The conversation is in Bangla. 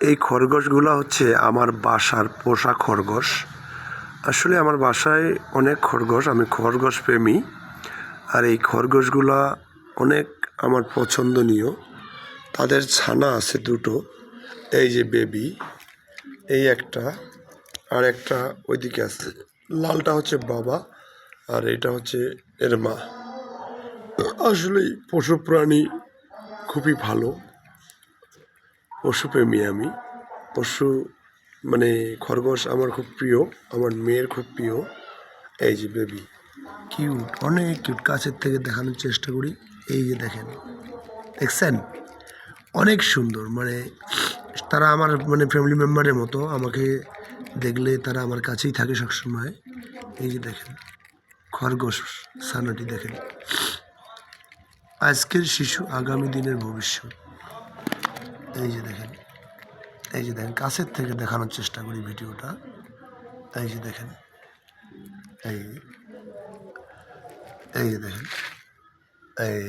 এই খরগোশগুলো হচ্ছে আমার বাসার পোষা খরগোশ। আসলে আমার বাসায় অনেক খরগোশ, আমি খরগোশ প্রেমী। আর এই খরগোশগুলা অনেক আমার পছন্দনীয়। তাদের ছানা আছে দুটো, এই যে বেবি, এই একটা, আর একটা ওইদিকে আছে। লালটা হচ্ছে বাবা আর এটা হচ্ছে এর মা। আসলে পশু প্রাণী খুবই ভালো, পশুপ্রেমী আমি। পশু মানে খরগোশ আমার খুব প্রিয়, আমার মেয়ের খুব প্রিয়। এই যে বেবি, কিউট, অনেক কিউট। কাছের থেকে দেখানোর চেষ্টা করি। এই যে দেখেন, দেখছেন, অনেক সুন্দর। মানে তারা আমার ফ্যামিলি মেম্বারের মতো, আমাকে দেখলে তারা আমার কাছেই থাকে সবসময়। এই যে দেখেন খরগোশ ছানাটি, দেখেন, আজকের শিশু আগামী দিনের ভবিষ্যৎ। এই যে দেখেন, এই যে দেখেন, কাছের থেকে দেখানোর চেষ্টা করি ভিডিওটা। এই যে দেখেন, এই এই যে দেখেন, এই